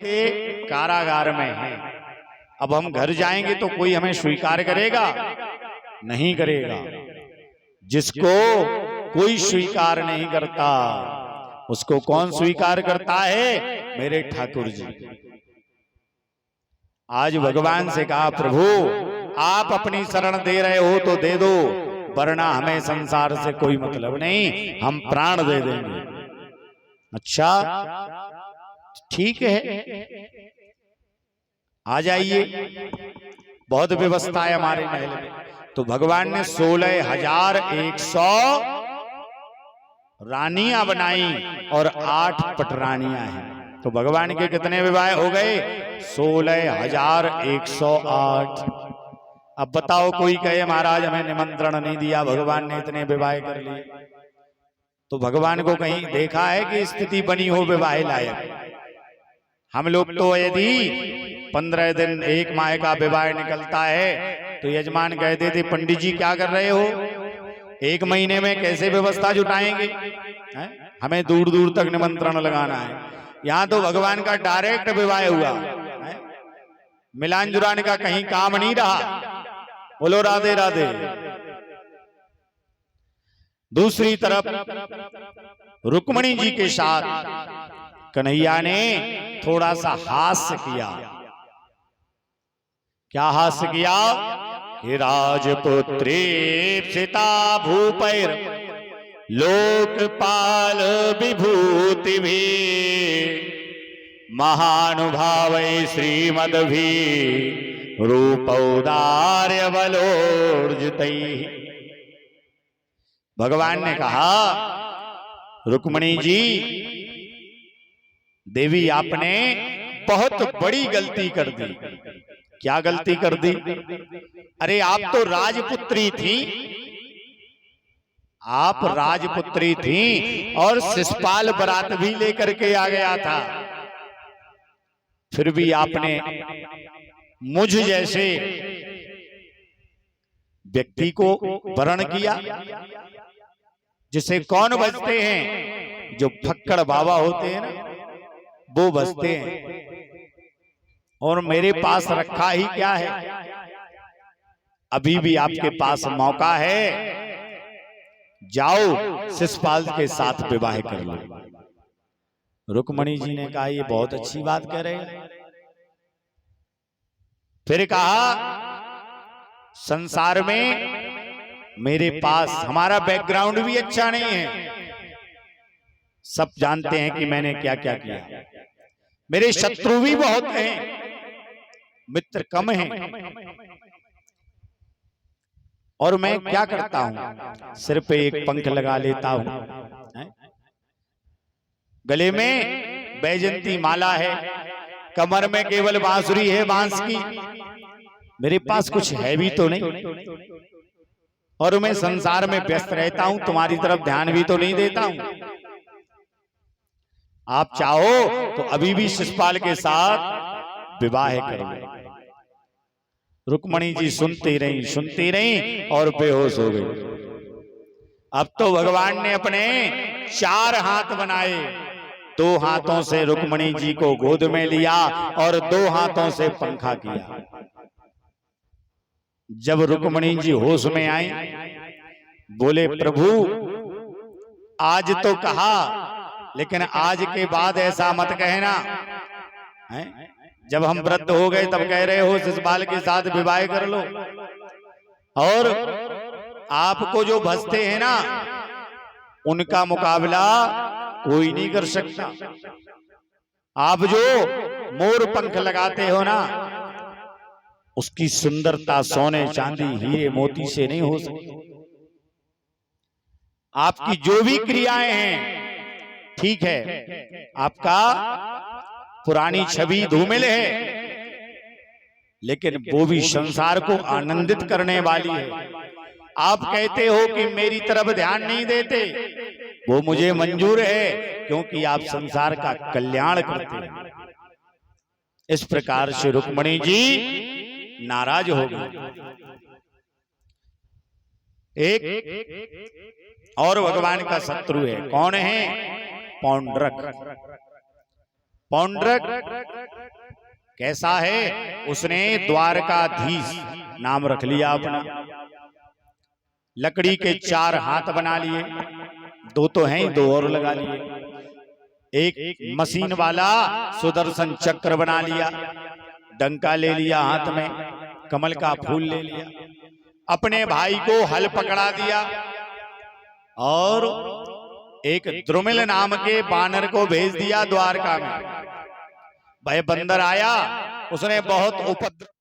के कारागार में हैं। अब हम घर जाएंगे तो कोई हमें स्वीकार करेगा? नहीं करेगा। जिसको कोई स्वीकार नहीं करता उसको कौन स्वीकार करता है? मेरे ठाकुर जी। आज भगवान से कहा, प्रभु आप अपनी शरण दे रहे हो तो दे दो, वरना हमें संसार से कोई मतलब नहीं, हम प्राण दे देंगे। अच्छा ठीक है, आ जाइए, बहुत व्यवस्था है हमारे महल में। तो भगवान ने 16,100 रानियां बनाई और 8 पटरानियां हैं। तो भगवान के कितने विवाह हो गए? 16,108। अब बताओ, कोई कहे महाराज हमें निमंत्रण नहीं दिया, भगवान ने इतने विवाह कर लिए। तो भगवान को कहीं देखा है कि स्थिति बनी हो विवाह लायक? हम लोग तो यदि 15 दिन 1 माह का विवाह निकलता है तो यजमान कहते थे, पंडित जी क्या कर रहे हो, 1 महीने में कैसे व्यवस्था जुटाएंगे, हमें दूर दूर तक निमंत्रण लगाना है। यहाँ तो भगवान का डायरेक्ट विवाह हुआ, मिलान जुलान का कहीं काम नहीं रहा। बोलो राधे राधे। दूसरी तरफ रुक्मणी जी के साथ कन्हैया ने थोड़ा सा हास्य किया। क्या हास्य किया? कि राजपुत्री सीता भूपैर लोकपाल विभूति भी महानुभाव श्रीमद्भी रूपौदार्य बलोर्जितैः। भगवान ने कहा, रुक्मणी जी देवी आपने बहुत बड़ी गलती कर दी। क्या गलती कर दी? अरे आप तो राजपुत्री थी, आप राजपुत्री थी और शिषपाल बरात भी लेकर के आ गया था, फिर भी आपने मुझ जैसे व्यक्ति को वरण किया, जिसे कौन बचते हैं? जो फक्कड़ बाबा होते हैं ना, वो बचते हैं। और मेरे पास रखा ही क्या है? अभी भी आपके पास मौका है, जाओ शिषपाल के साथ विवाह कर लो। रुक्मणी जी ने कहा, ये बहुत अच्छी बात कह रहे हैं। फिर कहा, संसार में मेरे पास हमारा बैकग्राउंड भी अच्छा नहीं है, सब जानते हैं कि मैंने क्या क्या किया। मेरे शत्रु भी बहुत हैं, मित्र कम हैं। और मैं क्या करता हूं? सिर पे एक पंख लगा लेता हूं, गले में बैजंती माला है, कमर में केवल बांसुरी है बांस की। मेरे पास कुछ है भी तो नहीं, और मैं संसार में व्यस्त रहता हूं, तुम्हारी तरफ ध्यान भी तो नहीं देता हूं। आप चाहो तो अभी भी शिषपाल के साथ विवाह कर लो। रुक्मणी जी सुनती रही और बेहोश हो गई। अब तो भगवान ने अपने 4 हाथ बनाए, 2 हाथों से रुक्मणी जी को गोद में लिया और 2 हाथों से पंखा किया। जब रुक्मणी जी होश में आई, बोले, प्रभु आज तो कहा, लेकिन आज के बाद ऐसा मत कहना है? जब हम वृद्ध हो गए तब कह रहे हो शिषपाल के साथ विवाह कर लो, और आपको जो भजते हैं ना, उनका मुकाबला कोई नहीं कर सकता। आप जो मोर पंख लगाते हो ना, उसकी सुंदरता सोने चांदी हीरे मोती से नहीं हो सकती। आपकी जो भी क्रियाएं हैं, ठीक है, आपका पुरानी छवि धूमिल है, लेकिन वो भी संसार को आनंदित करने वाली है। आप कहते हो कि मेरी तरफ ध्यान नहीं देते, वो मुझे मंजूर है, क्योंकि आप संसार का कल्याण करते हैं। इस प्रकार से रुक्मणी जी नाराज हो गई। एक और भगवान का शत्रु है, कौन है? पौंड्रक। पौंड्रक कैसा है? उसने द्वारकाधीश नाम रख लिया अपना। लकड़ी के 4 हाथ बना लिए, 2 तो हैं ही, 2 और लगा लिए। एक मशीन वाला सुदर्शन चक्र बना लिया, डंका ले लिया हाथ में, कमल का फूल ले लिया, अपने भाई को हल पकड़ा दिया और एक द्रुमिल नाम के बानर को भेज दिया द्वारका में। भाई बंदर आया, उसने बहुत उपद्रव